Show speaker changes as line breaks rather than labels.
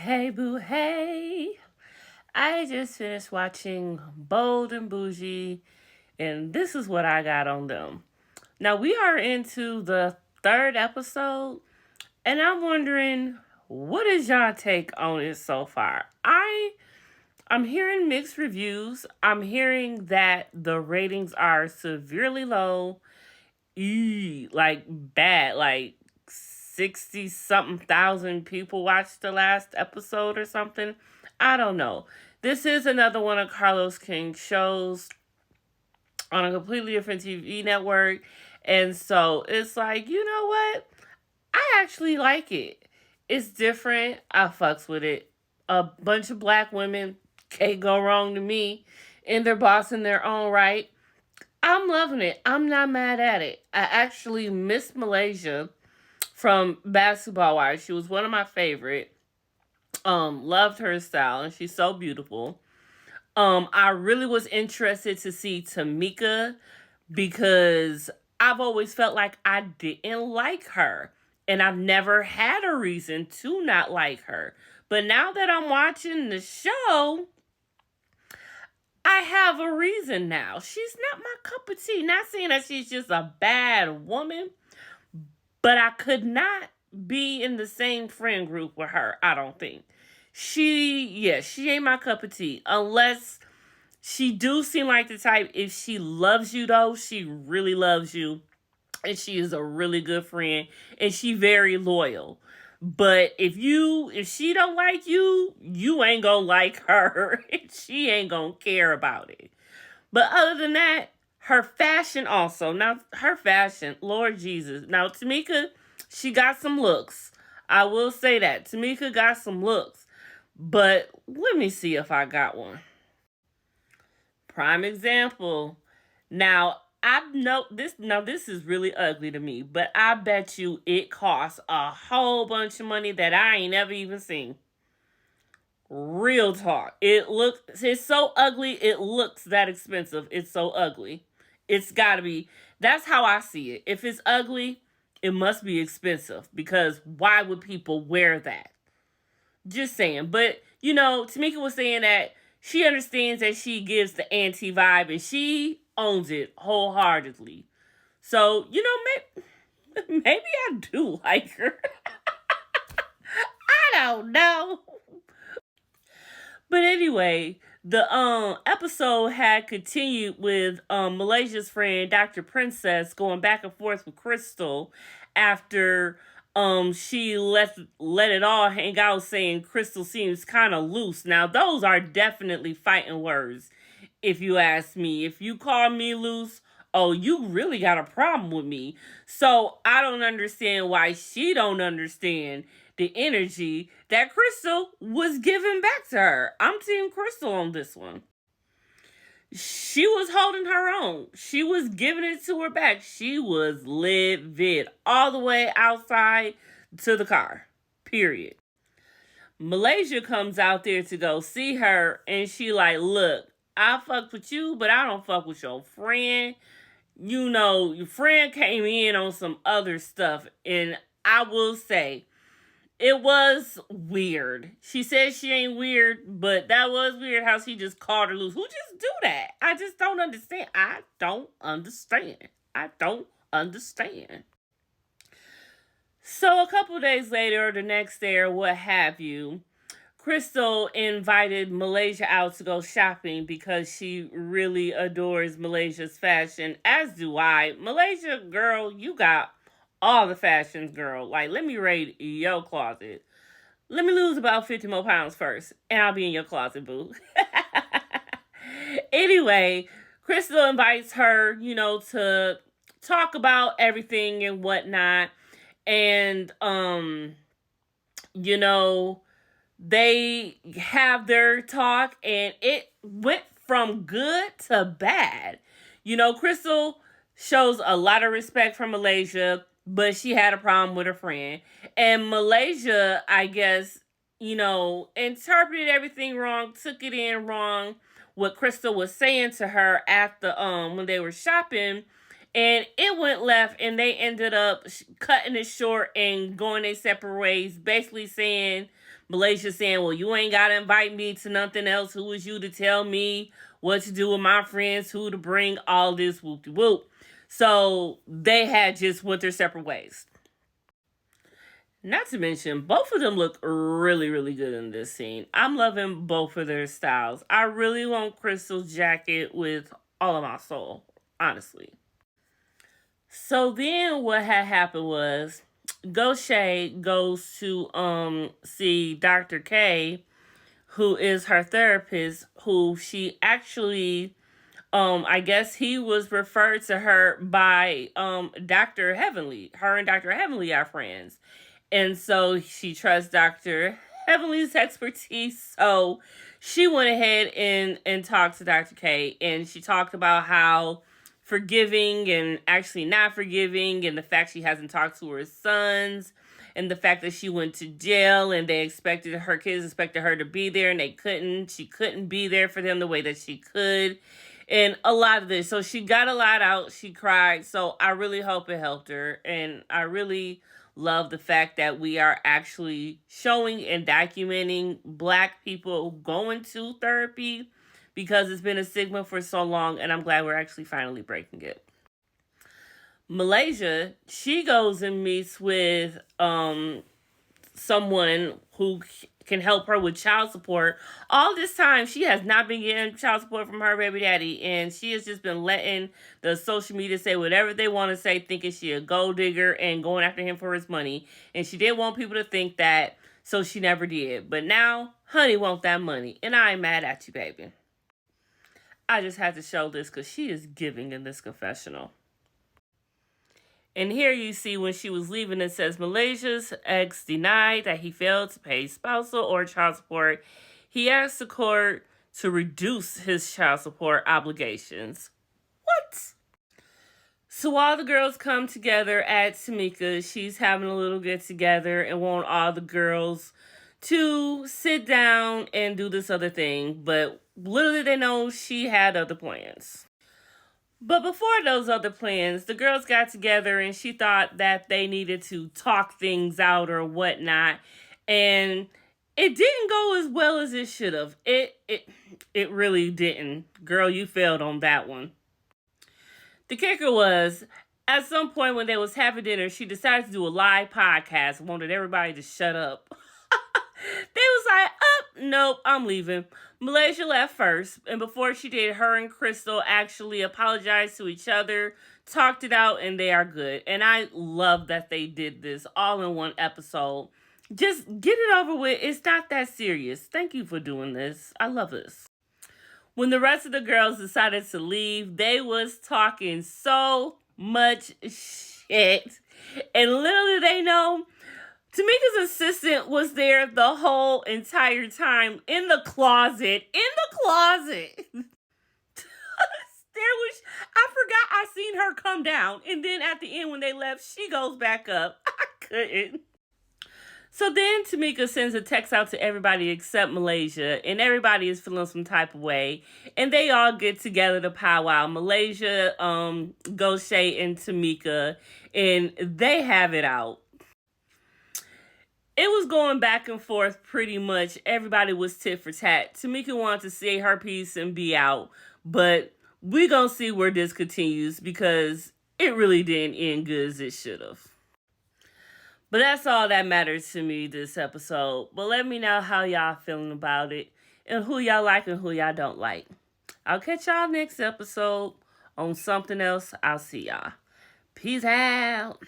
Hey boo, hey. I just finished watching Bold and Bougie, and this is what I got on them. Now we are into the third episode, and I'm wondering, what is y'all take on it so far? I'm hearing mixed reviews. I'm hearing that the ratings are severely low. Like bad, like 60 something thousand people watched the last episode or something. I don't know. This is another one of Carlos King's shows on a completely different TV network. And so it's like, you know what? I actually like it. It's different. I fucks with it. A bunch of black women can't go wrong to me. And they're boss in their own right. I'm loving it. I'm not mad at it. I actually miss Malaysia from Basketball Wives. She was one of my favorite. Loved her style, and she's so beautiful. I really was interested to see Tameka because I've always felt like I didn't like her. And I've never had a reason to not like her. But now that I'm watching the show, I have a reason now. She's not my cup of tea. Not saying that she's just a bad woman, but I could not be in the same friend group with her, I don't think. She ain't my cup of tea. Unless she do seem like the type, if she loves you though, she really loves you. And she is a really good friend. And she very loyal. But if she don't like you, you ain't gonna like her. She ain't gonna care about it. But other than that, her fashion also. Now, her fashion, Lord Jesus. Now, Tameka, she got some looks. I will say that. Tameka got some looks. But let me see if I got one. Prime example. Now, I know this. Now, this is really ugly to me, but I bet you it costs a whole bunch of money that I ain't never even seen. Real talk. It's so ugly, it looks that expensive. It's so ugly. It's gotta be. That's how I see it. If it's ugly, it must be expensive because why would people wear that? Just saying. But, Tamika was saying that she understands that she gives the anti vibe and she owns it wholeheartedly. So, maybe I do like her. I don't know. But anyway, the episode had continued with Malaysia's friend Dr. Princess going back and forth with Crystal after she let it all hang out, saying Crystal seems kind of loose. Now those are definitely fighting words, if you ask me. If you call me loose, oh, you really got a problem with me. So I don't understand why she don't understand the energy that Crystal was giving back to her. I'm Team Crystal on this one. She was holding her own. She was giving it to her back. She was livid all the way outside to the car. Period. Malaysia comes out there to go see her, and she like, look, I fuck with you, but I don't fuck with your friend. Your friend came in on some other stuff, and I will say, it was weird. She said she ain't weird, but that was weird how she just called her loose. Who just do that? I just don't understand. I don't understand. So a couple days later, or the next day, or what have you, Crystal invited Malaysia out to go shopping because she really adores Malaysia's fashion, as do I. Malaysia, girl, you got all the fashions, girl. Like, let me raid your closet. Let me lose about 50 more pounds first, and I'll be in your closet, boo. Anyway, Crystal invites her, to talk about everything and whatnot. And, they have their talk, and it went from good to bad. Crystal shows a lot of respect for Malaysia, but she had a problem with her friend. And Malaysia, I guess, interpreted everything wrong, took it in wrong, what Crystal was saying to her after when they were shopping. And it went left, and they ended up cutting it short and going their separate ways, basically saying, Malaysia saying, well, you ain't got to invite me to nothing else. Who is you to tell me what to do with my friends, who to bring, all this whoop-de-whoop. So they had just went their separate ways. Not to mention, both of them look really, really good in this scene. I'm loving both of their styles. I really want Crystal's jacket with all of my soul, honestly. So then what had happened was Goucha goes to see Dr. K, who is her therapist, who she actually I guess he was referred to her by Dr. Heavenly. Her and Dr. Heavenly are friends. And so she trusts Dr. Heavenly's expertise. So she went ahead and talked to Dr. K, and she talked about how forgiving and actually not forgiving, and the fact she hasn't talked to her sons, and the fact that she went to jail and her kids expected her to be there, and she couldn't be there for them the way that she could, and a lot of this. So she got a lot out. She cried. So I really hope it helped her, and I really love the fact that we are actually showing and documenting Black people going to therapy, because it's been a stigma for so long, and I'm glad we're actually finally breaking it. Malaysia, she goes and meets with someone who can help her with child support. All this time, she has not been getting child support from her baby daddy, and she has just been letting the social media say whatever they want to say, thinking she a gold digger and going after him for his money. And she didn't want people to think that, so she never did. But now, honey want that money, and I ain't mad at you, baby. I just had to show this because she is giving in this confessional. And here you see when she was leaving, it says Malaysia's ex denied that he failed to pay spousal or child support. He asked the court to reduce his child support obligations. What? So all the girls come together at Tameka. She's having a little get together and want all the girls to sit down and do this other thing. But little did they know she had other plans. But before those other plans, the girls got together and she thought that they needed to talk things out or whatnot. And it didn't go as well as it should have. It really didn't. Girl, you failed on that one. The kicker was, at some point when they was having dinner, she decided to do a live podcast and wanted everybody to shut up. They was like, nope, I'm leaving. Malaysia left first, and before she did, her and Crystal actually apologized to each other, talked it out, and they are good. And I love that they did this all in one episode. Just get it over with. It's not that serious. Thank you for doing this. I love this. When the rest of the girls decided to leave, they was talking so much shit. And little did they know, Tameka's assistant was there the whole entire time in the closet. I forgot I seen her come down. And then at the end when they left, she goes back up. I couldn't. So then Tameka sends a text out to everybody except Malaysia, and everybody is feeling some type of way. And they all get together to powwow. Malaysia, Goucha, and Tameka, and they have it out. It was going back and forth pretty much. Everybody was tit for tat. Tameka wanted to say her piece and be out, but we're going to see where this continues because it really didn't end good as it should have. But that's all that matters to me this episode. But let me know how y'all feeling about it and who y'all like and who y'all don't like. I'll catch y'all next episode on something else. I'll see y'all. Peace out.